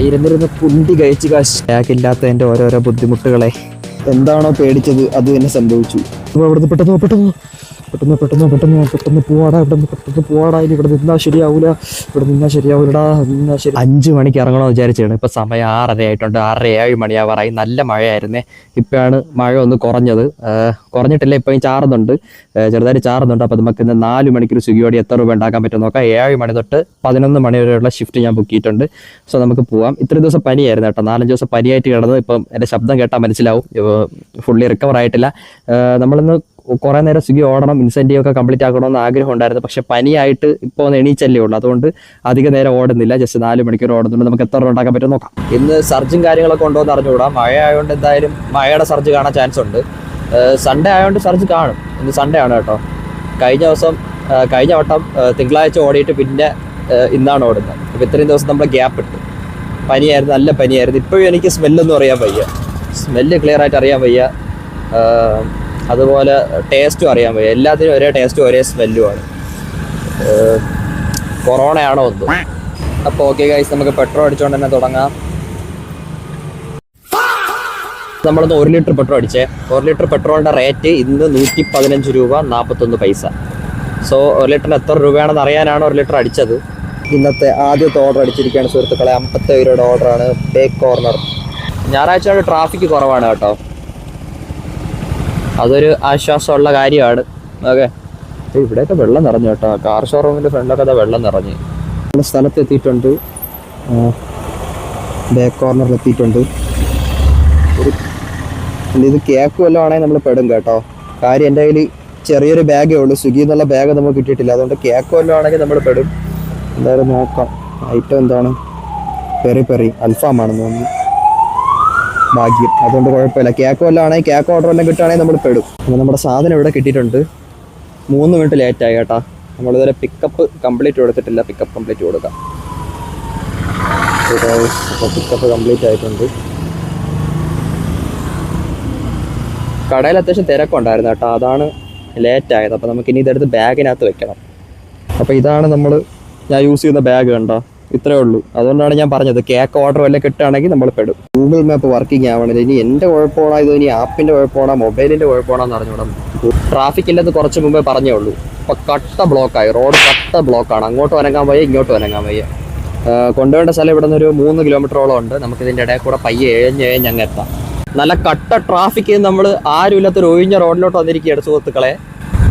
ഇരുന്നിരുന്ന് കുണ്ടി കഴിച്ച് ബാഗില്ലാത്തതിൻ്റെ ഓരോരോ ബുദ്ധിമുട്ടുകളെ എന്താണോ പേടിച്ചത് അത് തന്നെ സംഭവിച്ചു. അവിടുന്ന് പെട്ടെന്ന് പോവാടാ, പെട്ടെന്ന് പോവാടാ. ഇനി ഇവിടെ നിന്നാ ശരിയാവൂലടാ, 5 മണിക്ക് ഇറങ്ങണമെന്ന് വിചാരിച്ചാണ്. ഇപ്പൊ സമയം 6:30 ആയിട്ടുണ്ട്. 6:30 മണിയാവാറായി. നല്ല മഴയായിരുന്നേ. ഇപ്പോഴാണ് മഴ ഒന്ന് കുറഞ്ഞത്. കുറഞ്ഞിട്ടില്ല, ഇപ്പം ചാറുന്നുണ്ട്, ചെറുതായിട്ട് ചാറുന്നുണ്ട്. അപ്പൊ നമുക്ക് ഇന്ന് 4 മണിക്കൊരു സ്വിഗ്ഗിയോടെ എത്ര രൂപ ഉണ്ടാക്കാൻ പറ്റും നോക്കാം. 7 മണി തൊട്ട് 11 മണി വരെയുള്ള ഷിഫ്റ്റ് ഞാൻ ബുക്ക് ചെയ്തിട്ടുണ്ട്. സോ നമുക്ക് പോവാം. ഇത്രയും ദിവസം പനിയായിരുന്നു കേട്ടോ, 4-5 ദിവസം പനിയായിട്ട് കിടന്നത്. ഇപ്പം എൻ്റെ ശബ്ദം കേട്ടാൽ മനസ്സിലാവും, ഫുള്ളി റിക്കവർ ആയിട്ടില്ല. നമ്മളിന്ന് കുറേ നേരം സ്വിഗ്ഗി ഓടണം, ഇൻസെൻറ്റീവ് ഒക്കെ കംപ്ലീറ്റ് ആക്കണമെന്ന് ആഗ്രഹം ഉണ്ടായിരുന്നു. പക്ഷെ പനിയായിട്ട് ഇപ്പോൾ ഒന്ന് എണീച്ചല്ലേ ഉള്ളൂ, അതുകൊണ്ട് അധിക നേരം ഓടുന്നില്ല. ജസ്റ്റ് 4 മണിക്കൂർ ഓടുന്നുണ്ട്. നമുക്ക് എത്ര രൂപ ഉണ്ടാക്കാൻ പറ്റും നോക്കാം. ഇന്ന് സർജും കാര്യങ്ങളൊക്കെ ഉണ്ടോ എന്ന് അറിഞ്ഞുകൂടാ. മഴ ആയതുകൊണ്ട് എന്തായാലും മഴയുടെ സർജ് കാണാൻ ചാൻസ് ഉണ്ട്. സൺഡേ ആയതുകൊണ്ട് സർജ് കാണും. ഇന്ന് സൺഡേ ആണ് കേട്ടോ. കഴിഞ്ഞ വട്ടം തിങ്കളാഴ്ച ഓടിയിട്ട് പിന്നെ ഇന്നാണ് ഓടുന്നത്. അപ്പോൾ ഇത്രയും ദിവസം നമ്മൾ ഗ്യാപ്പ് ഇട്ട്. പനിയായിരുന്നു, നല്ല പനിയായിരുന്നു. ഇപ്പോഴും എനിക്ക് സ്മെല്ലൊന്നും അറിയാൻ വയ്യ, സ്മെല്ല് ക്ലിയർ ആയിട്ട് അറിയാൻ വയ്യ. അതുപോലെ ടേസ്റ്റും അറിയാൻ വയ്യ. എല്ലാത്തിനും ഒരേ ടേസ്റ്റും ഒരേ സ്മെല്ലുമാണ്. കൊറോണയാണോ എന്തോ. അപ്പോൾ ഓക്കെ ഗൈസ്, നമുക്ക് പെട്രോൾ അടിച്ചുകൊണ്ട് തന്നെ തുടങ്ങാം. നമ്മളൊന്ന് 1 ലിറ്റർ പെട്രോൾ അടിച്ചേ. 1 ലിറ്റർ പെട്രോളിൻ്റെ റേറ്റ് ഇന്ന് 115 രൂപ 41 പൈസ. സോ 1 ലിറ്ററിന് എത്ര രൂപയാണെന്ന് അറിയാനാണ് 1 ലിറ്റർ അടിച്ചത്. ഇന്നത്തെ ആദ്യത്തെ ഓർഡർ അടിച്ചിരിക്കുകയാണ് സുഹൃത്തുക്കളെ. 57 രൂപയുടെ ഓർഡറാണ്. Bake Corner. ഞായറാഴ്ച ട്രാഫിക് കുറവാണ് കേട്ടോ, അതൊരു ആശ്വാസമുള്ള കാര്യമാണ്. ഓക്കെ, ഇവിടെയൊക്കെ വെള്ളം നിറഞ്ഞു കേട്ടോ. കാർ ഷോറൂമിൻ്റെ ഫ്രണ്ടിലൊക്കെ അതാ വെള്ളം നിറഞ്ഞ്. നമ്മുടെ സ്ഥലത്ത് എത്തിയിട്ടുണ്ട്, ബേക്ക് കോർണറിൽ എത്തിയിട്ടുണ്ട്. ഇത് കേക്ക് വല്ലതും ആണെങ്കിൽ നമ്മൾ പെടും കേട്ടോ. കാര്യം എൻ്റെ കയ്യിൽ ചെറിയൊരു ബാഗേ ഉള്ളൂ, സ്വിഗ്ഗിയിൽ നിന്നുള്ള ബാഗ് നമുക്ക് കിട്ടിയിട്ടില്ല. അതുകൊണ്ട് കേക്ക് വല്ലതും ആണെങ്കിൽ നമ്മൾ പെടും. എന്തായാലും നോക്കാം. ഐറ്റം എന്താണ്? പെറി അൽഫാമാണെന്ന് തോന്നുന്നു. ഭാഗ്യം, അതുകൊണ്ട് കുഴപ്പമില്ല. കേക്ക് വല്ലതും ആണെങ്കിൽ, കേക്ക് ഓർഡർ വല്ലതും കിട്ടുകയാണെങ്കിൽ നമ്മൾ പെടും. അപ്പോൾ നമ്മുടെ സാധനം ഇവിടെ കിട്ടിയിട്ടുണ്ട്. 3 മിനിറ്റ് ലേറ്റായി കേട്ടോ. നമ്മളിതുവരെ പിക്കപ്പ് കംപ്ലീറ്റ് കൊടുത്തിട്ടില്ല. പിക്കപ്പ് കംപ്ലീറ്റ് കൊടുക്കാം. അപ്പോൾ പിക്കപ്പ് കംപ്ലീറ്റ് ആയിട്ടുണ്ട്. കടയിൽ അത്യാവശ്യം തിരക്കുണ്ടായിരുന്നു കേട്ടോ, അതാണ് ലേറ്റായത്. അപ്പോൾ നമുക്കിനി ഇതെടുത്ത് ബാഗിനകത്ത് വെക്കണം. അപ്പോൾ ഇതാണ് ഞാൻ യൂസ് ചെയ്യുന്ന ബാഗ് കണ്ടോ, ഇത്രയേ ഉള്ളൂ. അതുകൊണ്ടാണ് ഞാൻ പറഞ്ഞത് കേക്ക് ഓർഡർ വല്ലതും കിട്ടുകയാണെങ്കിൽ നമ്മൾ പെടും. ഗൂഗിൾ മാപ്പ് വർക്കിംഗ് ആവണില്ല. ഇനി എൻ്റെ കുഴപ്പമാണോ, ഇത് ഇനി ആപ്പിൻ്റെ കുഴപ്പമാണോ, മൊബൈലിൻ്റെ കുഴപ്പമാണോ എന്ന് അറിഞ്ഞോളാം. ട്രാഫിക് ഇല്ലെന്ന് കുറച്ച് മുമ്പേ പറഞ്ഞേ ഉള്ളൂ. ഇപ്പോൾ കട്ട ബ്ലോക്കായി, റോഡ് കട്ട ബ്ലോക്കാണ്. അങ്ങോട്ടും അനങ്ങാൻ വയ്യ, ഇങ്ങോട്ടും അനങ്ങാൻ വയ്യ. കൊണ്ടുപോകേണ്ട സ്ഥലം ഇവിടെ നിന്നൊരു 3 കിലോമീറ്ററോളം ഉണ്ട്. നമുക്കിതിൻ്റെ ഇടയിൽ കൂടെ പയ്യെ എഴഞ്ഞ് അങ്ങ് എത്താം. നല്ല കട്ട ട്രാഫിക്. നമ്മൾ ആരും ഇല്ലാത്തൊരു ഒഴിഞ്ഞ റോഡിലോട്ട് വന്നിരിക്കുകയാണ് സുഹൃത്തുക്കളെ.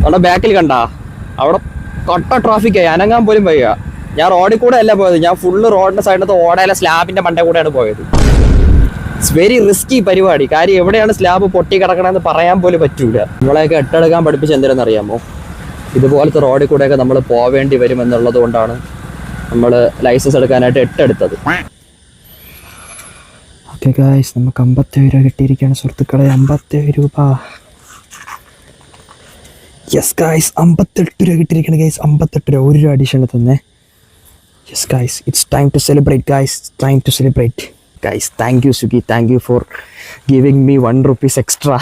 നമ്മുടെ ബാക്കിൽ കണ്ടാ, അവിടെ കട്ട ട്രാഫിക്കായി, അനങ്ങാൻ പോലും വയ്യ. ഞാൻ റോഡിൽ കൂടെ അല്ല പോയത്, ഞാൻ ഫുള്ള് റോഡിൻ്റെ സൈഡിലത്തെ ഓടയിലെ സ്ലാബിൻ്റെ മണ്ടേ കൂടെയാണ് പോയത്. ഇറ്റ്സ് വെരി റിസ്കി പരിപാടി. കാര്യം എവിടെയാണ് സ്ലാബ് പൊട്ടി കിടക്കണമെന്ന് പറയാൻ പോലും പറ്റൂല. നമ്മളെയൊക്കെ എട്ടെടുക്കാൻ പഠിപ്പിച്ച് എന്തിനാണെന്ന് അറിയാമോ? ഇതുപോലത്തെ റോഡിൽ കൂടെയൊക്കെ നമ്മൾ പോവേണ്ടി വരും എന്നുള്ളത് കൊണ്ടാണ് നമ്മൾ ലൈസൻസ് എടുക്കാനായിട്ട് 8 എടുത്തത്. ഓക്കെ ഗായ്സ്, നമുക്ക് 57 രൂപ കിട്ടിയിരിക്കുകയാണ് സുഹൃത്തുക്കളെ. 57 രൂപ. യെസ് ഗായ്സ്, 58 രൂപ കിട്ടിയിരിക്കുകയാണ് ഗൈസ്. 58 രൂപ, 1 രൂപ അഡീഷണൽ തന്നെ. Yes guys, it's time to celebrate guys, time to celebrate guys. Thank you Swiggy, thank you for giving me 1 rupees extra.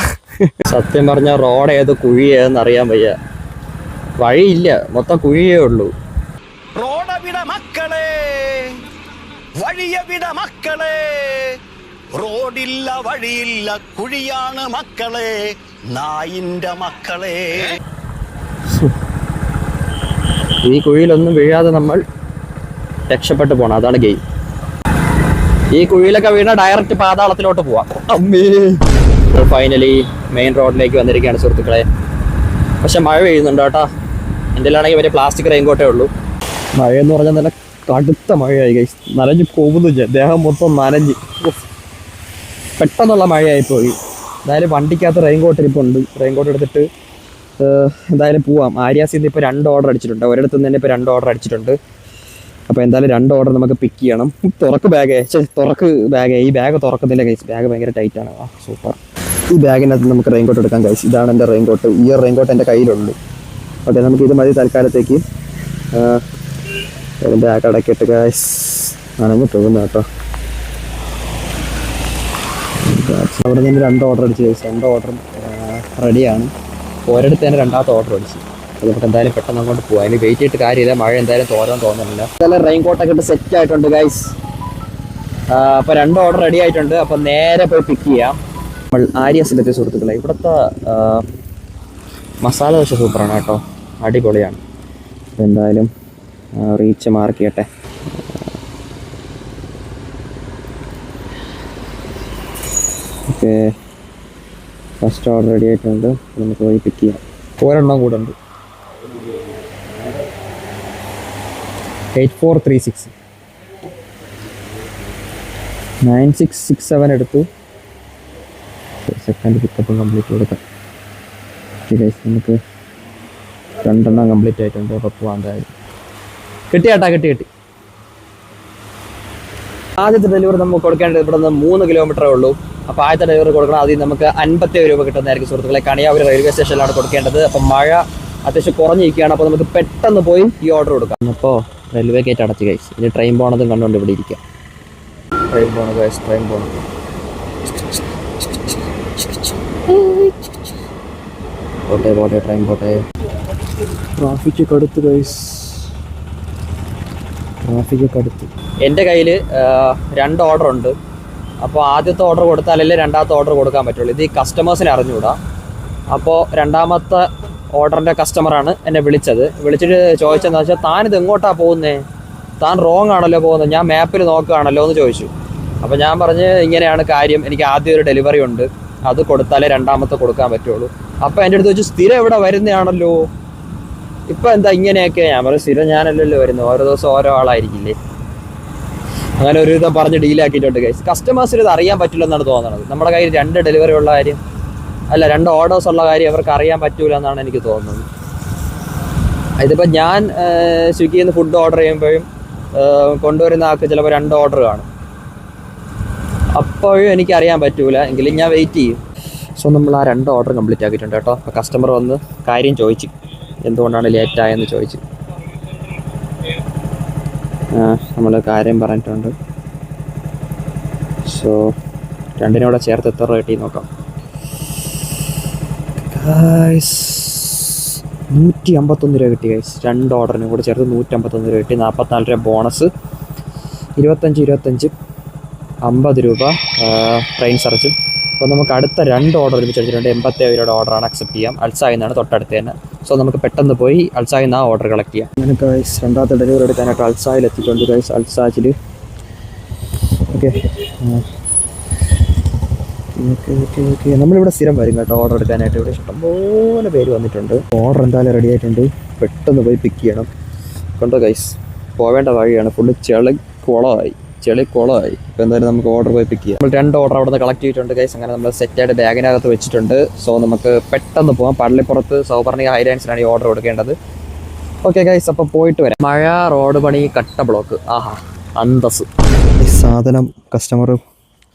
സത്യം പറഞ്ഞാൽ റോഡ് ഏത് കുഴി ഏതെന്ന് അറിയാൻ വയ്യ. വഴിയില്ല, മൊത്തം കുഴിയേ ഉള്ളൂ. റോഡവിട മക്കളെ, വഴിയവിട മക്കളെ, റോഡില്ല വഴിയില്ല കുഴിയാണ് മക്കളെ, നായിന്റെ മക്കളെ. ഈ കുഴിയിലൊന്നും വീഴാതെ നമ്മൾ രക്ഷപ്പെട്ടു പോകണം, അതാണ് ഗെയിം. ഈ കുഴിയിലൊക്കെ വീണ ഡയറക്റ്റ് പാതാളത്തിലോട്ട് പോവാം. അമ്മേ, ഫൈനലി മെയിൻ റോഡിലേക്ക് വന്നിരിക്കുകയാണ് സുഹൃത്തുക്കളെ. പക്ഷെ മഴ പെയ്യുന്നുണ്ട് കേട്ടോ. എൻ്റെ ആണെങ്കിൽ വലിയ പ്ലാസ്റ്റിക് റെയിൻകോട്ടേ ഉള്ളൂ. മഴയെന്ന് പറഞ്ഞാൽ നല്ല കടുത്ത മഴയായി ഗൈസ്. നനഞ്ഞ് പോകുന്നില്ല, ദേഹം മൊത്തം നനഞ്ഞ് പെട്ടെന്നുള്ള മഴയായിപ്പോയി. എന്തായാലും വണ്ടിക്കകത്ത് റെയിൻകോട്ട് ഇരിപ്പുണ്ട്. റെയിൻകോട്ട് എടുത്തിട്ട് എന്തായാലും പോവാം. ആര്യാസിൽ നിന്ന് ഇപ്പോൾ 2 ഓർഡർ അടിച്ചിട്ടുണ്ട്. ഒരിടത്തു നിന്ന് തന്നെ ഇപ്പോൾ 2 ഓർഡർ അടിച്ചിട്ടുണ്ട്. അപ്പോൾ എന്തായാലും 2 ഓർഡർ നമുക്ക് പിക്ക് ചെയ്യണം. തുറക്ക് ബാഗ്. ഈ ബാഗ് തുറക്കുന്നില്ല ഗൈസ്, ബാഗ് ഭയങ്കര ടൈറ്റാണ്. സൂപ്പർ. ഈ ബാഗിനകത്ത് നമുക്ക് റെയിൻകോട്ട് എടുക്കാം ഗൈസ്. ഇതാണ് എൻ്റെ റെയിൻകോട്ട്. ഈ റെയിൻകോട്ട് എൻ്റെ കയ്യിലുള്ളൂ. ഓക്കെ, നമുക്ക് ഇത് മതി തൽക്കാലത്തേക്ക്. ബാഗ് അടക്കിയിട്ട് ഗൈസ്, നനഞ്ഞ് പോകുന്നു കേട്ടോ. അവിടെ നിന്ന് 2 ഓർഡർ അടിച്ച് ഗൈസ്. 2 ഓർഡറും റെഡിയാണ്. ഒരിടത്ത് തന്നെ 2ാമത്തെ ഓർഡർ അടിച്ച്. അത് നമുക്ക് എന്തായാലും പെട്ടെന്ന് അങ്ങോട്ട് പോകാം. അതിന് വെയിറ്റ് ചെയ്തിട്ട് കാര്യമില്ല, മഴ എന്തായാലും തോന്നുന്നില്ല. എന്തായാലും റെയിൻകോട്ടൊക്കെ ഇട്ട് സെറ്റ് ആയിട്ടുണ്ട് ഗൈസ്. അപ്പോൾ 2 ഓർഡർ റെഡി ആയിട്ടുണ്ട്. അപ്പോൾ നേരെ പോയി പിക്ക് ചെയ്യാം. നമ്മൾ ആര്യസിലെത്തിയ സുഹൃത്തുക്കളെ, ഇവിടുത്തെ മസാല ദോശ സൂപ്പറാണ് കേട്ടോ, അടിപൊളിയാണ്. എന്തായാലും റീച്ച് മാർക്ക് ചെയ്യട്ടെ. ഓക്കെ, ഫസ്റ്റ് ഓർഡർ റെഡി ആയിട്ടുണ്ട്. നമുക്ക് പോയി പിക്ക് ചെയ്യാം. ഒരെണ്ണം കൂടെ ഉണ്ട്. 8436 9667 എടുത്തു. സെക്കൻഡ് പിക്കപ്പ് കംപ്ലീറ്റ് കൊടുക്കാം. നമുക്ക് 2 എണ്ണം കംപ്ലീറ്റ് ആയിട്ടുണ്ട്. അപ്പോൾ പോകാൻ എന്തായാലും കിട്ടി. ആദ്യത്തെ ഡെലിവറി നമുക്ക് കൊടുക്കേണ്ടത് ഇവിടെ നിന്ന് 3 കിലോമീറ്ററേ ഉള്ളൂ. അപ്പോൾ ആദ്യത്തെ ഡെലിവറി കൊടുക്കണം. അതിൽ നമുക്ക് 57 രൂപ കിട്ടുന്നതായിരിക്കും സുഹൃത്തുക്കളെ. കണിയാവൂർ റെയിൽവേ സ്റ്റേഷനിലാണ് കൊടുക്കേണ്ടത്. അപ്പം മഴ അത്യാവശ്യം കുറഞ്ഞിരിക്കുകയാണ്. അപ്പോൾ നമുക്ക് പെട്ടെന്ന് പോയി ഈ ഓർഡർ കൊടുക്കാം. അപ്പോൾ റെയിൽവേ ഗേറ്റ് അടച്ച് ഗൈസ്. ഇനി ട്രെയിൻ പോകണതും കണ്ടുകൊണ്ട് ഇവിടെ ഇരിക്കാം. ട്രെയിൻ പോകണം ഗൈസ്, ട്രെയിൻ പോകണം. പോട്ടെ ട്രെയിൻ പോട്ടെ. ട്രാഫിക് അടുത്ത് ഗൈസ്, ട്രാഫിക് അടുത്ത്. എൻ്റെ കയ്യിൽ 2 ഓർഡർ ഉണ്ട്. അപ്പോൾ ആദ്യത്തെ ഓർഡർ കൊടുത്താലല്ലേ രണ്ടാമത്തെ ഓർഡർ കൊടുക്കാൻ പറ്റുള്ളൂ. ഇത് ഈ കസ്റ്റമേഴ്സിനെ അറിഞ്ഞുകൂടാ. അപ്പോൾ രണ്ടാമത്തെ ഓർഡറിൻ്റെ കസ്റ്റമറാണ് എന്നെ വിളിച്ചിട്ട് ചോദിച്ചതെന്ന് വെച്ചാൽ, താനിത് എങ്ങോട്ടാണ് പോകുന്നത്, താൻ റോങ് ആണല്ലോ പോകുന്നത്, ഞാൻ മാപ്പിൽ നോക്കുകയാണല്ലോ എന്ന് ചോദിച്ചു. അപ്പോൾ ഞാൻ പറഞ്ഞ് ഇങ്ങനെയാണ് കാര്യം, എനിക്ക് ആദ്യം ഒരു ഡെലിവറി ഉണ്ട്, അത് കൊടുത്താലേ രണ്ടാമത്തെ കൊടുക്കാൻ പറ്റുള്ളൂ. അപ്പോൾ എൻ്റെ അടുത്ത് വെച്ച്, സ്ഥിരം ഇവിടെ വരുന്നതാണല്ലോ, ഇപ്പം എന്താ ഇങ്ങനെയൊക്കെ? ഞാൻ പറഞ്ഞു, സ്ഥിരം ഞാനല്ലല്ലോ വരുന്നത്, ഓരോ ദിവസം ഓരോ ആളായിരിക്കില്ലേ. അങ്ങനെ ഒരു വിധം പറഞ്ഞ് ഡീലാക്കിയിട്ടുണ്ട് ഗൈസ്. കസ്റ്റമേഴ്സിന് ഇത് അറിയാൻ പറ്റില്ലെന്നാണ് തോന്നുന്നത്. നമ്മുടെ കയ്യിൽ 2 ഡെലിവറി ഉള്ള കാര്യം, അല്ല 2 ഓർഡേഴ്സ് ഉള്ള കാര്യം അവർക്ക് അറിയാൻ പറ്റൂല എന്നാണ് എനിക്ക് തോന്നുന്നത്. ഇതിപ്പോൾ ഞാൻ സ്വിഗ്ഗിയിൽ നിന്ന് ഫുഡ് ഓർഡർ ചെയ്യുമ്പോഴും കൊണ്ടുവരുന്ന ആൾക്ക് ചിലപ്പോൾ 2 ഓർഡർ കാണും. അപ്പോഴും എനിക്കറിയാൻ പറ്റൂല, എങ്കിലും ഞാൻ വെയിറ്റ് ചെയ്യും. സോ നമ്മൾ ആ 2 ഓർഡർ കംപ്ലീറ്റ് ആക്കിയിട്ടുണ്ട് കേട്ടോ. അപ്പോൾ കസ്റ്റമർ വന്ന് കാര്യം ചോദിച്ചു, എന്തുകൊണ്ടാണ് ലേറ്റായെന്ന് ചോദിച്ചു. നമ്മൾ കാര്യം പറഞ്ഞിട്ടുണ്ട്. സോ 2 ചേർത്ത് എത്ര റേറ്റ് ചെയ്ത് നോക്കാം. 151 രൂപ കിട്ടി ഗൈസ്. 2 ഓർഡറിനും കൂടെ ചേർത്ത് 151 രൂപ കിട്ടി. 44 രൂപ ബോണസ്, 25 50 രൂപ ട്രെയിൻ ചാർജും. അപ്പോൾ നമുക്ക് അടുത്ത 2 ഓർഡർ ഒരുമിച്ചടിച്ചിട്ടുണ്ട്. 87 രൂപയുടെ ഓർഡറാണ്, അക്സെപ്റ്റ് ചെയ്യാം. അൽസായിൽ നിന്നാണ്, തൊട്ടടുത്ത് തന്നെ. സോ നമുക്ക് പെട്ടെന്ന് പോയി അൽസായിൽ നിന്ന് ആ ഓർഡർ കളക്ട് ചെയ്യാം. അങ്ങനെ ഗൈസ് രണ്ടാമത്തെ ഡെലിവറി എടുക്കാനായിട്ട് അൽസായിൽ എത്തിയിട്ടുണ്ട് ഗൈസ്. അൽസാജിൽ ഓക്കെ നമ്മളിവിടെ സ്ഥിരം വരും കേട്ടോ ഓർഡർ എടുക്കാനായിട്ട്. ഇവിടെ ഇഷ്ടംപോലെ പേര് വന്നിട്ടുണ്ട്. ഓർഡർ എന്തായാലും റെഡി ആയിട്ടുണ്ട്. പെട്ടെന്ന് പോയി പിക്ക് ചെയ്യണം. കണ്ടോ ഗൈസ്, പോവേണ്ട വഴിയാണ് ഫുള്ള് ചെളിക്കുളമായി. ഇപ്പോൾ എന്തായാലും നമുക്ക് ഓർഡർ പോയി പിക്ക് ചെയ്യാം. നമ്മൾ 2 ഓർഡർ അവിടെ നിന്ന് കളക്ട് ചെയ്തിട്ടുണ്ട് ഗൈസ്. അങ്ങനെ നമ്മൾ സെറ്റായിട്ട് ബാഗിനകത്ത് വെച്ചിട്ടുണ്ട്. സോ നമുക്ക് പെട്ടെന്ന് പോകാം. പള്ളിപ്പുറത്ത് സൗപർണിക ഹൈലാൻഡ്സിലാണ് ഈ ഓർഡർ കൊടുക്കേണ്ടത്. ഓക്കെ ഗൈസ്, അപ്പോൾ പോയിട്ട് വരാം. മഴ, റോഡ് പണി, കട്ട ബ്ലോക്ക്, ആഹാ അന്തസ്. ഈ സാധനം കസ്റ്റമർ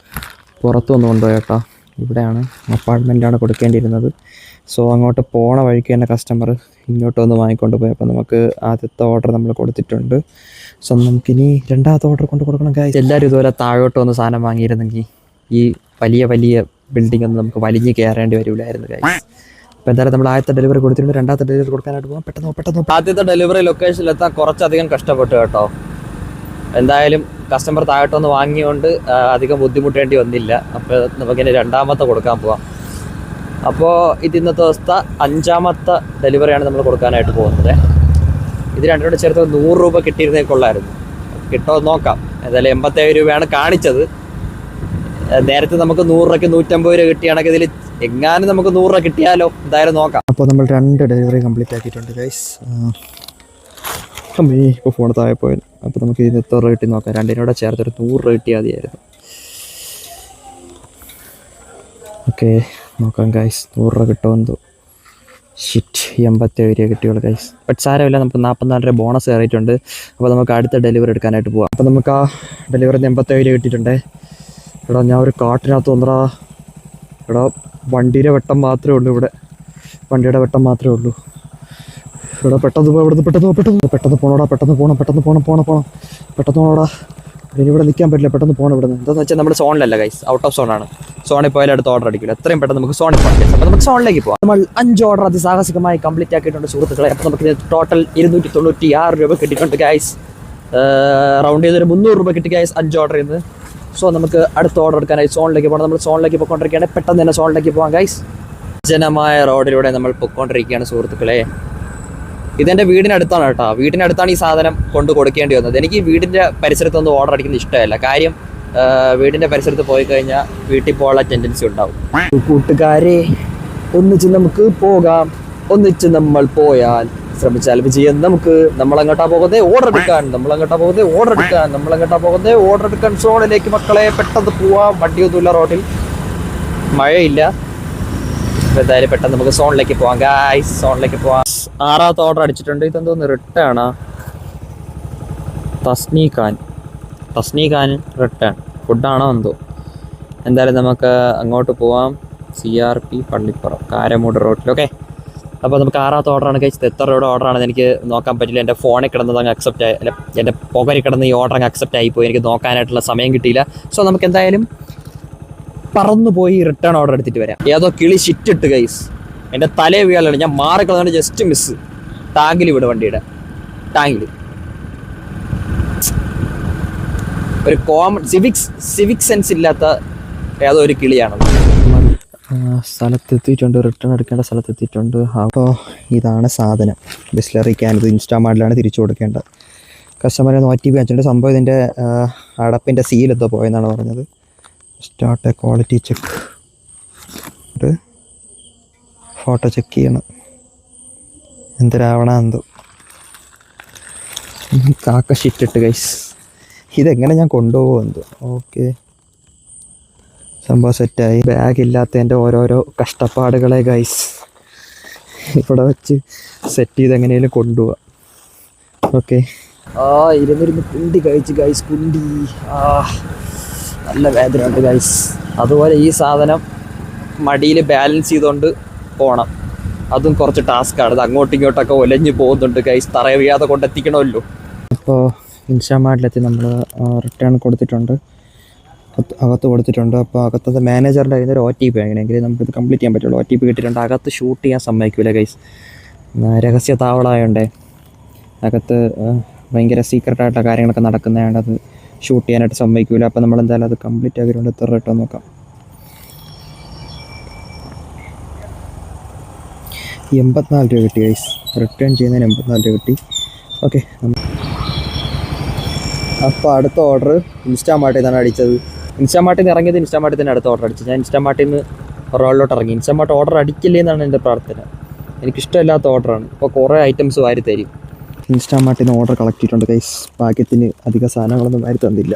പുറത്തു വന്ന് കൊണ്ടുപോയി കേട്ടോ. ഇവിടെയാണ്, അപ്പാർട്ട്മെൻറ്റാണ് കൊടുക്കേണ്ടിയിരുന്നത്. സോ അങ്ങോട്ട് പോണ വഴിക്ക് തന്നെ കസ്റ്റമർ ഇങ്ങോട്ട് വന്ന് വാങ്ങിക്കൊണ്ട് പോയി. അപ്പോൾ നമുക്ക് ആദ്യത്തെ ഓർഡർ നമ്മൾ കൊടുത്തിട്ടുണ്ട്. സോ നമുക്കിനി രണ്ടാമത്തെ ഓർഡർ കൊണ്ട് കൊടുക്കണം ഗൈസ്. എല്ലാവരും ഇതുപോലെ താഴോട്ട് വന്ന് സാധനം വാങ്ങിയിരുന്നെങ്കിൽ ഈ വലിയ ബിൽഡിംഗ് ഒന്നും നമുക്ക് വലിഞ്ഞ് കയറേണ്ടി വരില്ലായിരുന്നു ഗൈസ്. അപ്പോൾ എന്തായാലും നമ്മൾ ആദ്യത്തെ ഡെലിവറി കൊടുത്തിട്ടുണ്ട്. രണ്ടാമത്തെ ഡെലിവറി കൊടുക്കാനായിട്ട് പോകാം. പെട്ടെന്ന് ആദ്യത്തെ ഡെലിവറി ലൊക്കേഷനിലെത്താൻ കുറച്ചധികം കഷ്ടപ്പെട്ടു കേട്ടോ. എന്തായാലും കസ്റ്റമർ താഴോട്ടൊന്ന് വാങ്ങിയോണ്ട് അധികം ബുദ്ധിമുട്ടേണ്ടി വന്നില്ല. അപ്പോൾ നമുക്കിനി രണ്ടാമത്തെ കൊടുക്കാൻ പോവാം. അപ്പോൾ ഇത് ഇന്നത്തെ ദിവസത്തെ 5ാമത്തെ ഡെലിവറിയാണ് നമ്മൾ കൊടുക്കാനായിട്ട് പോകുന്നത്. ഇത് 2 ചേർത്ത് 100 രൂപ കിട്ടിയിരുന്നേ കൊള്ളായിരുന്നു. കിട്ടുമോ നോക്കാം. എന്തായാലും 87 രൂപയാണ് കാണിച്ചത്. നേരത്തെ നമുക്ക് 100 രൂപയ്ക്ക് 150 രൂപ കിട്ടിയാണെങ്കിൽ ഇതിൽ എങ്ങാനും നമുക്ക് 100 രൂപ കിട്ടിയാലോ. എന്തായാലും നോക്കാം. അപ്പോൾ നമ്മൾ 2 ഡെലിവറി കംപ്ലീറ്റ് ആക്കിയിട്ടുണ്ട് ഗൈസ്. ഇപ്പോൾ ഫോൺ താഴെ പോയത്. അപ്പോൾ നമുക്ക് ഇതിന് എത്ര റേറ്റ് നോക്കാം. 2 ചേർത്തൊരു 100 രൂപ കിട്ടിയാൽ മതിയായിരുന്നു. ഓക്കെ നോക്കാം ഗൈസ്, 100 രൂപ കിട്ടുമെന്തോ. ഷിറ്റ്, 87 രൂപ കിട്ടിയുള്ളൂ ഗൈസ്. ബട്ട് സാരമില്ല, നമുക്ക് 44 രൂപ ബോണസ് കയറിയിട്ടുണ്ട്. അപ്പോൾ നമുക്ക് അടുത്ത ഡെലിവറി എടുക്കാനായിട്ട് പോകാം. അപ്പോൾ നമുക്ക് ആ ഡെലിവറിന്ന് 87 രൂപ കിട്ടിയിട്ടുണ്ട്. എടാ ഞാൻ ഒരു കാട്ടിനകത്ത് വന്നടാ. എടാ വണ്ടിയുടെ വെട്ടം മാത്രമേ ഉള്ളൂ ഇവിടെ. വണ്ടിയുടെ വെട്ടം മാത്രമേ ഉള്ളൂ. ഇവിടെ പെട്ടെന്ന് പോകാം. ഇവിടുന്ന് പെട്ടെന്ന് പോകണോടാ. പെട്ടെന്ന് പോകണോടാ. ഇനി ഇവിടെ നിൽക്കാൻ പറ്റില്ല. പെട്ടെന്ന് പോകണം ഇവിടുന്ന്. എന്താണെന്ന് വെച്ചാൽ നമ്മുടെ സോണിലല്ല ഗൈസ്, ഔട്ട് ഓഫ് സോണാണ്. സോണിൽ പോയാലും അടുത്ത് ഓർഡർ അടിക്കില്ല. എത്രയും പെട്ടെന്ന് നമുക്ക് സോണിൽ പോകാം. അപ്പോൾ നമുക്ക് സോണിലേക്ക് പോകാം. നമ്മൾ 5 ഓർഡർ അതിസാഹസികമായി കംപ്ലീറ്റ് ആക്കിയിട്ടുണ്ട് സുഹൃത്തുക്കളെ. അപ്പോൾ നമുക്ക് ടോട്ടൽ 296 രൂപ കിട്ടിയിട്ടുണ്ട് ഗൈസ്. റൗണ്ട് ചെയ്തൊരു 300 രൂപ കിട്ടി ഗൈസ് 5 ഓർഡർ ചെയ്യുന്നത്. സോ നമുക്ക് അടുത്ത ഓർഡർ എടുക്കാനായി സോണിലേക്ക് പോകണം. നമ്മൾ സോണിലേക്ക് പോയിക്കൊണ്ടിരിക്കുകയാണ്. പെട്ടെന്ന് തന്നെ സോണിലേക്ക് പോകാം ഗൈസ്. ജനമായ റോഡിലൂടെ നമ്മൾ പൊയ്ക്കൊണ്ടിരിക്കുകയാണ് സുഹൃത്തുക്കളെ. ഇതെൻ്റെ വീടിനടുത്താണ് കേട്ടോ. വീടിനടുത്താണ് ഈ സാധനം കൊണ്ട് കൊടുക്കേണ്ടി വന്നത്. എനിക്ക് വീടിൻ്റെ പരിസരത്തൊന്നും ഓർഡർ അടിക്കുന്നത് ഇഷ്ടമല്ല. കാര്യം വീടിൻ്റെ പരിസരത്ത് പോയി കഴിഞ്ഞാൽ വീട്ടിൽ പോകാനുള്ള ടെൻഡൻസി ഉണ്ടാവും. കൂട്ടുകാരെ, ഒന്നിച്ച് നമുക്ക് പോകാം. ഒന്നിച്ച് നമ്മൾ പോയാൽ ശ്രമിച്ചാൽ വിജയം നമുക്ക്. നമ്മളെങ്ങോട്ടാ പോകുന്നത്? ഓർഡർ എടുക്കാൻ. നമ്മളെങ്ങോട്ടാ പോകുന്നത്? ഓർഡർ എടുക്കാൻ. നമ്മളെങ്ങോട്ടാ പോകുന്നത്? ഓർഡർ എടുക്കാൻ. സോണിലേക്ക് മക്കളെ പെട്ടെന്ന് പോവാം. വണ്ടിയൊന്നുമില്ല റോഡിൽ, മഴയില്ല. എന്തായാലും പെട്ടെന്ന് നമുക്ക് സോണിലേക്ക് പോവാം ഗായ്സ്. സോണിലേക്ക് പോവാം. 6ാമത്തെ ഓർഡർ അടിച്ചിട്ടുണ്ട്. ഇതെന്തോന്ന് റിട്ടേൺ ആ? തസ്നീഖാൻ റിട്ടേൺ ഫുഡാണോ എന്തോ. എന്തായാലും നമുക്ക് അങ്ങോട്ട് പോവാം. CRP പള്ളിപ്പുറം, കാരമൂട് റോഡിൽ. ഓക്കെ, അപ്പോൾ നമുക്ക് 6ാമത്തെ ഓർഡറാണ് കഴിച്ചത്. എത്ര രൂപയുടെ ഓർഡറാണെന്ന് എനിക്ക് നോക്കാൻ പറ്റില്ല. എൻ്റെ ഫോണിൽ കിടന്നത് അങ്ങ് അക്സെപ്റ്റ് ആയി, അല്ല എൻ്റെ പുകയിൽ കിടന്ന് ഈ ഓർഡർ അങ്ങ് അക്സെപ്റ്റ് ആയിപ്പോയി. എനിക്ക് നോക്കാനായിട്ടുള്ള സമയം കിട്ടിയില്ല. സോ നമുക്ക് എന്തായാലും പറന്നു പോയി റിട്ടേൺ ഓർഡർ എടുത്തിട്ട് വരാം. ഏതോ കിളി ഷിറ്റിട്ട് ഗൈസ്, എൻ്റെ തലേ വീഴലാണ്. ഞാൻ മാറിക്കളഞ്ഞാൽ ജസ്റ്റ് മിസ്. ടാങ്കിൽ വിട്, വണ്ടിയുടെ ടാങ്കിൽ. ഒരു കോമൺ സിവിക് സെൻസ് ഇല്ലാത്ത ഏതോ ഒരു കിളിയാണ്. സ്ഥലത്തെത്തിയിട്ടുണ്ട്, റിട്ടേൺ എടുക്കേണ്ട സ്ഥലത്തെത്തിയിട്ടുണ്ട്. അപ്പോൾ ഇതാണ് സാധനം. ബിസ്ലറി ക്യാൻ. ഇത് ഇൻസ്റ്റാമാർട്ടിലാണ് തിരിച്ചു കൊടുക്കേണ്ടത്. കസ്റ്റമറെ OTP അയച്ചിട്ടുണ്ട്. സംഭവം ഇതിൻ്റെ അടപ്പിൻ്റെ സീലെന്തോ പോയെന്നാണ് പറഞ്ഞത്. Start A quality check. Photo check ചെയ്യണം. എന്തിനാവണം എന്തോ. കാക്ക ഷിറ്റിട്ട് ഗൈസ്. ഇതെങ്ങനെ ഞാൻ കൊണ്ടുപോകും എന്തോ. ഓക്കെ, സംഭവം സെറ്റായി. ബാഗ് ഇല്ലാത്തതിൻ്റെ ഓരോരോ കഷ്ടപ്പാടുകളെ ഗൈസ് ഇവിടെ വെച്ച് സെറ്റ് ചെയ്ത് എങ്ങനെയും കൊണ്ടുപോവാം. ഓക്കെ, ഇരുന്നിരുന്ന് കുണ്ടി കഴിച്ച് ഗൈസ്. കുണ്ടി നല്ല വേദനയുണ്ട് ഗൈസ്. അതുപോലെ ഈ സാധനം മടിയിൽ ബാലൻസ് ചെയ്തുകൊണ്ട് പോകണം. അതും കുറച്ച് ടാസ്ക്കാണ്. അത് അങ്ങോട്ടും ഇങ്ങോട്ടൊക്കെ ഒലഞ്ഞ് പോകുന്നുണ്ട് ഗൈസ്. തറയെ വീഴാതെ കൊണ്ടെത്തിക്കണമല്ലോ. അപ്പോൾ ഇൻസ്റ്റാമാർട്ടിലെത്തി നമ്മൾ റിട്ടേൺ കൊടുത്തിട്ടുണ്ട്, അകത്ത് കൊടുത്തിട്ടുണ്ട്. അപ്പോൾ അകത്തത് മാനേജറിൻ്റെ കയ്യിൽ നിന്ന് ഒരു OTP എങ്ങനെയെങ്കിലും നമുക്കിത് കംപ്ലീറ്റ് ചെയ്യാൻ പറ്റുള്ളൂ. OTP കിട്ടിയിട്ടുണ്ട്. അകത്ത് ഷൂട്ട് ചെയ്യാൻ സമ്മതിക്കില്ല ഗൈസ്. രഹസ്യ താവളമായോണ്ടേ അകത്ത് ഭയങ്കര സീക്രട്ടായിട്ടുള്ള കാര്യങ്ങളൊക്കെ നടക്കുന്നതുകൊണ്ട് അത് ഷൂട്ട് ചെയ്യാനായിട്ട് സമ്മതിക്കില്ല. അപ്പോൾ നമ്മൾ എന്തായാലും അത് കംപ്ലീറ്റ് ആക്കിയിട്ടുണ്ട്. എത്ര റിട്ടേൺ നോക്കാം. 84 രൂപ കിട്ടി ഗൈസ്. റിട്ടേൺ ചെയ്യുന്നതിന് 84 രൂപ കിട്ടി. ഓക്കെ, അപ്പോൾ അടുത്ത ഓർഡർ ഇൻസ്റ്റാമാർട്ടിൽ നിന്നാണ് അടിച്ചത്. ഇൻസ്റ്റാമാർട്ടിൽ നിന്ന് ഇറങ്ങിയത് ഇൻസ്റ്റാമാർട്ടിൽ തന്നെ അടുത്ത ഓർഡർ അടിച്ചു. ഞാൻ ഇൻസ്റ്റാമാർട്ടിൽ നിന്ന് റോളിലോട്ട് ഇറങ്ങി. ഇൻസ്റ്റാമാർട്ട് ഓർഡർ അടിക്കില്ലേ എന്നാണ് എൻ്റെ പ്രാർത്ഥന. എനിക്കിഷ്ടമില്ലാത്ത ഓർഡറാണ്. ഇപ്പോൾ കുറേ ഐറ്റംസ് വാരി തരും. ഇൻസ്റ്റാമാർട്ടിൽ നിന്ന് ഓർഡർ കളക്ട് ചെയ്തിട്ടുണ്ട് ഗൈസ്. ഭാഗ്യത്തിന് അധിക സാധനങ്ങളൊന്നും വാരി തന്നില്ല.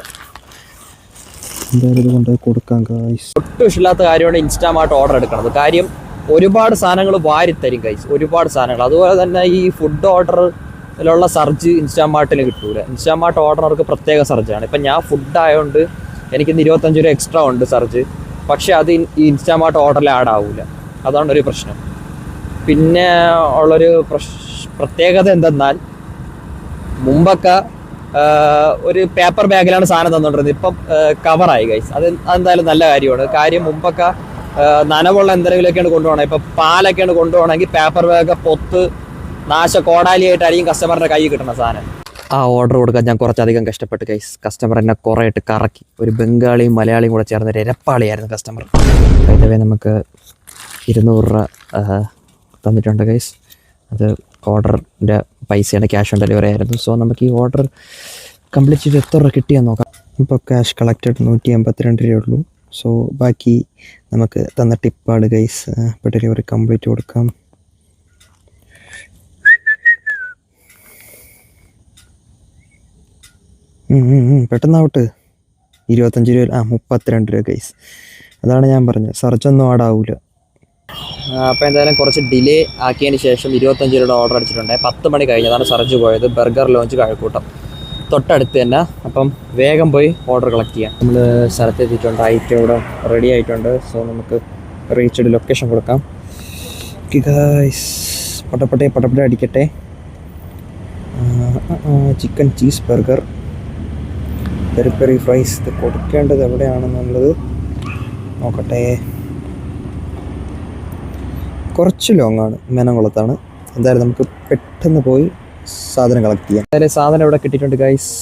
എന്തായാലും ഇത് കൊണ്ടുപോയി കൊടുക്കാം ഗൈസ്. ഒട്ടും ഇഷ്ടമില്ലാത്ത കാര്യമാണ് ഇൻസ്റ്റാമാർട്ട് ഓർഡർ എടുക്കുന്നത്. കാര്യം ഒരുപാട് സാധനങ്ങൾ വാരിത്തരും ഗൈസ്, ഒരുപാട് സാധനങ്ങൾ. അതുപോലെ തന്നെ ഈ ഫുഡ് ഓർഡറിലുള്ള സർജ് ഇൻസ്റ്റാമാർട്ടിന് കിട്ടൂല. ഇൻസ്റ്റാമാർട്ട് ഓർഡർക്ക് പ്രത്യേക സർജാണ്. ഇപ്പം ഞാൻ ഫുഡ് ആയതുകൊണ്ട് എനിക്കിന്ന് 25 രൂപ എക്സ്ട്രാ ഉണ്ട് സർജ്. പക്ഷേ അത് ഈ ഇൻസ്റ്റാമാർട്ട് ഓർഡറിൽ ആഡ് ആവില്ല. അതാണ് ഒരു പ്രശ്നം. പിന്നെ ഉള്ളൊരു പ്രത്യേകത എന്തെന്നാൽ മുമ്പൊക്കെ ഒരു പേപ്പർ ബാഗിലാണ് സാധനം തന്നുകൊണ്ടിരുന്നത്. ഇപ്പം കവറായി ഗൈസ്. അതെന്തായാലും നല്ല കാര്യമാണ്. കാര്യം മുമ്പൊക്കെ നനവുള്ള എന്തെങ്കിലുമൊക്കെയാണ് കൊണ്ടുപോകണം. ഇപ്പം പാലൊക്കെയാണ് കൊണ്ടുപോകണമെങ്കിൽ പേപ്പർ ബാഗ് പൊത്ത് കോടാലിയായിട്ടായിരിക്കും കസ്റ്റമറിൻ്റെ കയ്യിൽ കിട്ടുന്ന സാധനം. ആ ഓർഡർ കൊടുക്കാൻ ഞാൻ കുറച്ചധികം കഷ്ടപ്പെട്ട് ഗൈസ്. കസ്റ്റമർ എന്നെ കുറേ ഇട്ട് കറക്കി. ഒരു ബംഗാളിയും മലയാളിയും കൂടെ ചേർന്ന് ഒരു ഇരപ്പാളിയായിരുന്നു കസ്റ്റമർ. അതിൻ്റെ നമുക്ക് 200 രൂപ തന്നിട്ടുണ്ട് ഗൈസ്. അത് ഓർഡറിൻ്റെ പൈസയുടെ ക്യാഷ് ഓൺ ഡെലിവറി ആയിരുന്നു. സോ നമുക്ക് ഈ ഓർഡർ കംപ്ലീറ്റ് ചെയ്ത് എത്ര രൂപ കിട്ടിയെന്ന് നോക്കാം. ഇപ്പോൾ ക്യാഷ് കളക്റ്റഡ് 182 രൂപയുള്ളൂ. സോ ബാക്കി നമുക്ക് തന്ന ടിപ്പാണ് ഗൈസ്. ഇപ്പോൾ ഡെലിവറി കംപ്ലീറ്റ് കൊടുക്കാം. പെട്ടെന്നാവട്ടെ. 25 രൂപ 32 രൂപ ഗൈസ്. അതാണ് ഞാൻ പറഞ്ഞത്, സർജൊന്നും ആടാവൂല. അപ്പോൾ എന്തായാലും കുറച്ച് ഡിലേ ആക്കിയതിന് ശേഷം 25 രൂപയുടെ ഓർഡർ അടിച്ചിട്ടുണ്ട്. 10 മണി കഴിഞ്ഞതാണ് സർജ് പോയത്. ബർഗർ ലോഞ്ച് കഴക്കൂട്ടം തൊട്ടടുത്ത് തന്നെ. അപ്പം വേഗം പോയി ഓർഡർ കളക്ട് ചെയ്യാം. നമ്മൾ സ്ഥലത്തെത്തിയിട്ടുണ്ട്. ഐറ്റം ഇവിടെ റെഡി ആയിട്ടുണ്ട്. സോ നമുക്ക് റീച്ച്ഡ് ലൊക്കേഷൻ കൊടുക്കാം. ഗൈസ് പട്ടപ്പട്ടേ അടിക്കട്ടെ. Chicken cheese burger, peri peri fries. ഇത് കൊടുക്കേണ്ടത് എവിടെയാണെന്നുള്ളത് നോക്കട്ടെ. കുറച്ച് ലോങ് ആണ്, മേനംകുളത്താണ്. എന്തായാലും നമുക്ക് പെട്ടെന്ന് പോയി സാധനം കളക്ട് ചെയ്യാം. എന്തായാലും സാധനം ഇവിടെ കിട്ടിയിട്ടുണ്ട് ഗൈസ്.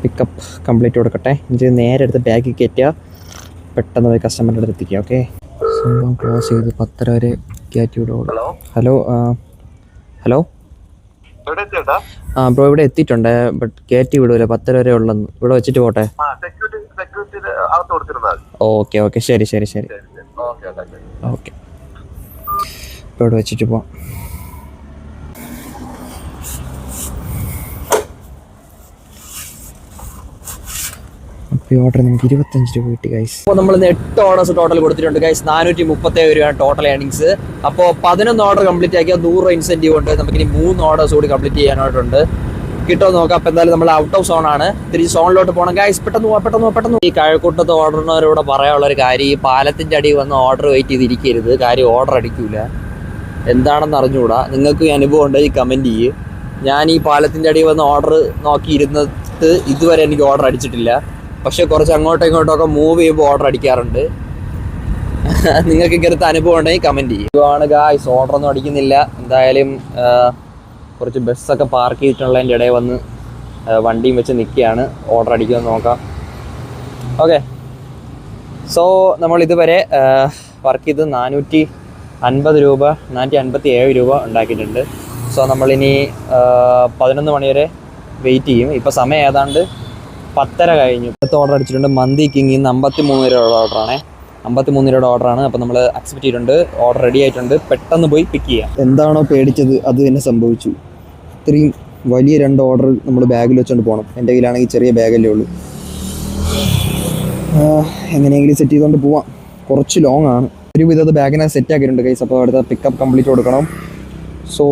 പിക്കപ്പ് കംപ്ലീറ്റ് കൊടുക്കട്ടെ. ഇത് നേരെ എടുത്ത് ബാഗിൽ കയറ്റുക, പെട്ടെന്ന് പോയി കസ്റ്റമറിൻ്റെ അടുത്ത് എത്തിക്കുക. ഓക്കെ, സംഭവം ക്ലോസ് ചെയ്ത് 10:30 വരെ കയറ്റി വിടുള്ളൂ. ഹലോ ഹലോ ബ്രോ ഇവിടെ എത്തിയിട്ടുണ്ട്, ബട്ട് കയറ്റി വിടൂല, 10:30 വരെ ഉള്ളെന്ന്. ഇവിടെ വെച്ചിട്ട് പോട്ടെ. ഓക്കെ ഓക്കെ, ശരി ശരി ശരി, ഓക്കെ, ഇപ്പോൾ ഇവിടെ വെച്ചിട്ട് പോവാം. അപ്പോൾ ഓർഡർ നമുക്ക് 25 രൂപ കിട്ടി ഗൈസ്. അപ്പോൾ നമ്മൾ 8 ഓർഡേഴ്സ് ടോട്ടൽ കൊടുത്തിട്ടുണ്ട് ഗൈസ്. 437 രൂപയാണ് ടോട്ടൽ ഏർണിങ്സ്. അപ്പോൾ 11 ഓർഡർ കംപ്ലീറ്റ് ആക്കിയാൽ 100 രൂപ ഇൻസെൻറ്റീവ് ഉണ്ട്. നമുക്കിനി 3 ഓർഡേഴ്സ് കൂടി കംപ്ലീറ്റ് ചെയ്യാനായിട്ടുണ്ട്. കിട്ടുമോ നോക്കാം. അപ്പോൾ എന്തായാലും നമ്മൾ ഔട്ട് ഓഫ് സോൺ ആണ്, തിരിച്ച് സോണിലോട്ട് പോകണം ഗൈസ്. പെട്ടെന്ന് ഈ കഴക്കൂട്ടത്ത് ഓർഡറിനവരോട് പറയാനുള്ളൊരു കാര്യം, ഈ പാലത്തിൻ്റെ അടിയിൽ വന്ന് ഓർഡർ വെയിറ്റ് ചെയ്തിരിക്കരുത്. കാര്യം ഓർഡർ അടിക്കൂല, എന്താണെന്ന് അറിഞ്ഞുകൂടാ. നിങ്ങൾക്ക് ഈ അനുഭവം ഉണ്ടെങ്കിൽ കമൻറ്റ് ചെയ്യ്. ഞാൻ ഈ പാലത്തിൻ്റെ അടിയിൽ വന്ന് ഓർഡർ നോക്കിയിരുന്നത് ഇതുവരെ എനിക്ക് ഓർഡർ അടിച്ചിട്ടില്ല. പക്ഷെ കുറച്ച് അങ്ങോട്ടും ഇങ്ങോട്ടൊക്കെ മൂവ് ചെയ്യുമ്പോൾ ഓർഡർ അടിക്കാറുണ്ട്. നിങ്ങൾക്ക് ഇങ്ങനത്തെ അനുഭവം ഉണ്ടെങ്കിൽ കമൻറ്റ് ചെയ്യും. ഇതാണ് ഗായ്സ്, ഓർഡറൊന്നും അടിക്കുന്നില്ല. എന്തായാലും കുറച്ച് ബസ്സൊക്കെ പാർക്ക് ചെയ്തിട്ടുള്ളതിൻ്റെ ഇടയിൽ വന്ന് വണ്ടിയും വെച്ച് നിൽക്കുകയാണ്. ഓർഡർ അടിക്കുമെന്ന് നോക്കാം. ഓക്കെ, സോ നമ്മൾ ഇതുവരെ വർക്ക് ചെയ്ത് 450 രൂപ 457 രൂപ ഉണ്ടാക്കിയിട്ടുണ്ട്. സോ നമ്മളിനി 11 മണി വരെ വെയിറ്റ് ചെയ്യും. ഇപ്പോൾ സമയം ഏതാണ്ട് 10:30 കഴിഞ്ഞു. അടുത്ത ഓർഡർ അടിച്ചിട്ടുണ്ട്. മന്തി കിങ് ഇന്ന് 53 രൂപയുടെ ഓർഡറാണേ. 53 രൂപയുടെ ഓർഡറാണ്. അപ്പോൾ നമ്മൾ അക്സെപ്റ്റ് ചെയ്തിട്ടുണ്ട്. ഓർഡർ റെഡി ആയിട്ടുണ്ട്. പെട്ടെന്ന് പോയി പിക്ക് ചെയ്യാം. എന്താണോ പേടിച്ചത് അത് തന്നെ സംഭവിച്ചു. ഇത്രയും വലിയ 2 ഓർഡർ നമ്മൾ ബാഗിൽ വെച്ചുകൊണ്ട് പോകണം. എൻ്റെ കയ്യിലാണെങ്കിൽ ചെറിയ ബാഗല്ലേ ഉള്ളൂ. എങ്ങനെയെങ്കിലും സെറ്റ് ചെയ്തുകൊണ്ട് പോവാം. കുറച്ച് ലോങ് ആണ്. ഒരു വിധത്ത് ബാഗിനെ സെറ്റ് ആക്കിയിട്ടുണ്ട് ഗൈസ്. അപ്പോൾ അടുത്ത പിക്കപ്പ് കംപ്ലീറ്റ് കൊടുക്കണം. സോ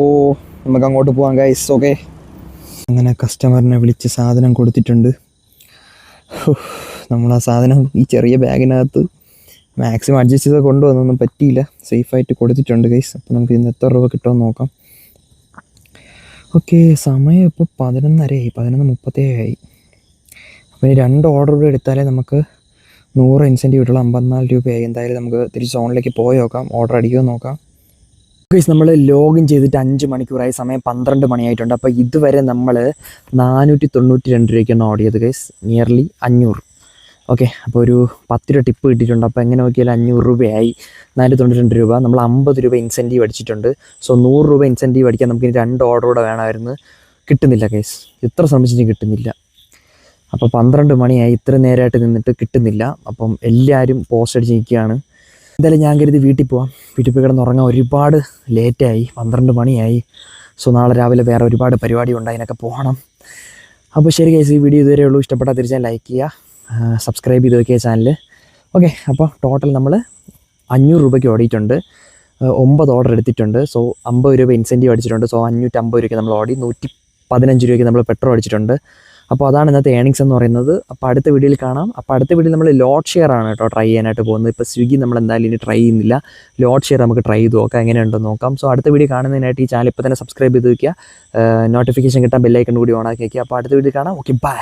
നമുക്ക് അങ്ങോട്ട് പോവാം ഗൈസ്. ഓക്കെ, അങ്ങനെ കസ്റ്റമറിനെ വിളിച്ച് സാധനം കൊടുത്തിട്ടുണ്ട്. നമ്മൾ ആ സാധനം ഈ ചെറിയ ബാഗിനകത്ത് മാക്സിമം അഡ്ജസ്റ്റ് ചെയ്ത് കൊണ്ടുവന്നൊന്നും പറ്റിയില്ല. സേഫായിട്ട് കൊടുത്തിട്ടുണ്ട് ഗൈസ്. അപ്പോൾ നമുക്ക് ഇന്ന് എത്ര രൂപ കിട്ടുമെന്ന് നോക്കാം. ഓക്കെ, സമയം ഇപ്പോൾ 11:30 11:37 അപ്പോൾ ഇനി 2 ഓർഡർ കൂടി എടുത്താലേ നമുക്ക് 100 ഇൻസെൻറ്റീവ് കിട്ടുള്ളൂ. 54 രൂപയായി. എന്തായാലും നമുക്ക് തിരിച്ച് സോണിലേക്ക് പോയി നോക്കാം, ഓർഡർ അടിക്കുമെന്ന് നോക്കാം. ഗൈസ്, നമ്മൾ ലോഗിൻ ചെയ്തിട്ട് 5 മണിക്കൂറായി. സമയം 12 മണിയായിട്ടുണ്ട്. അപ്പോൾ ഇതുവരെ നമ്മൾ 492 രൂപയ്ക്കാണ് ഓടിയത് ഗൈസ്, നിയർലി 500. ഓക്കെ, അപ്പോൾ ഒരു 10 രൂപ ടിപ്പ് കിട്ടിയിട്ടുണ്ട്. അപ്പോൾ എങ്ങനെ നോക്കിയാൽ 500 രൂപയായി. 492 രൂപ. നമ്മൾ 50 രൂപ ഇൻസെൻറ്റീവ് അടിച്ചിട്ടുണ്ട്. സോ 100 രൂപ ഇൻസെൻറ്റീവ് അടിക്കാൻ നമുക്കിനി 2 ഓർഡർ കൂടെ വേണമായിരുന്നു. കിട്ടുന്നില്ല ഗൈസ്, എത്ര ശ്രമിച്ചിട്ടും കിട്ടുന്നില്ല. അപ്പോൾ 12 മണിയായി. ഇത്ര നേരമായിട്ട് നിന്നിട്ട് കിട്ടുന്നില്ല. അപ്പം എല്ലാവരും പോസ്റ്റ് അടിച്ച് നിൽക്കുകയാണ്. എന്തായാലും ഞാൻ കരുതി വീട്ടിൽ പോവാം. വീട്ടിൽ പോയി കിടന്നുറങ്ങാൻ ഒരുപാട് ലേറ്റായി, 12 മണിയായി. സോ നാളെ രാവിലെ വേറെ ഒരുപാട് പരിപാടി ഉണ്ട്, അതിനൊക്കെ പോകണം. അപ്പോൾ ശരി ഗൈസ്, ഈ വീഡിയോ ഇതുവരെ ഉള്ളൂ. ഇഷ്ടപ്പെട്ടാൽ തീർച്ചയായും ലൈക്ക് ചെയ്യുക, സബ്സ്ക്രൈബ് ചെയ്ത് വയ്ക്കുക ചാനൽ. ഓക്കെ, അപ്പോൾ ടോട്ടൽ നമ്മൾ 500 രൂപയ്ക്ക് ഓടിയിട്ടുണ്ട്. 9 ഓർഡർ എടുത്തിട്ടുണ്ട്. സോ 50 രൂപ ഇൻസെൻറ്റീവ് അടിച്ചിട്ടുണ്ട്. സോ 550 രൂപയ്ക്ക് നമ്മൾ ഓടി. 115 രൂപയ്ക്ക് നമ്മൾ പെട്രോൾ അടിച്ചിട്ടുണ്ട്. അപ്പോൾ അതാണ് ഇന്നത്തെ ഏണിങ്സ് എന്ന് പറയുന്നത്. അപ്പോൾ അടുത്ത വീഡിയോയിൽ കാണാം. അപ്പോൾ അടുത്ത വീഡിയോയിൽ നമ്മൾ ലോഡ് ഷെയർ ആണ് കേട്ടോ ട്രൈ ചെയ്യാനായിട്ട് പോകുന്നത്. ഇപ്പോൾ സ്വിഗ്ഗി നമ്മൾ എന്തായാലും ഇനി ട്രൈ ചെയ്യുന്നില്ല. ലോഡ് ഷെയർ നമുക്ക് ട്രൈ ചെയ്ത് നോക്കാം, എങ്ങനെയുണ്ടെന്ന് നോക്കാം. സോ അടുത്ത വീഡിയോ കാണുന്നതിനായിട്ട് ഈ ചാനൽ ഇപ്പോൾ തന്നെ സബ്സ്ക്രൈബ് ചെയ്ത് വയ്ക്കുക. നോട്ടിഫിക്കേഷൻ കിട്ടാൻ ബെല്ലൈക്കൺ കൂടി ഓൺ ആക്കി വയ്ക്കുക. അപ്പോൾ അടുത്ത വീഡിയോ കാണാം. Okay, by.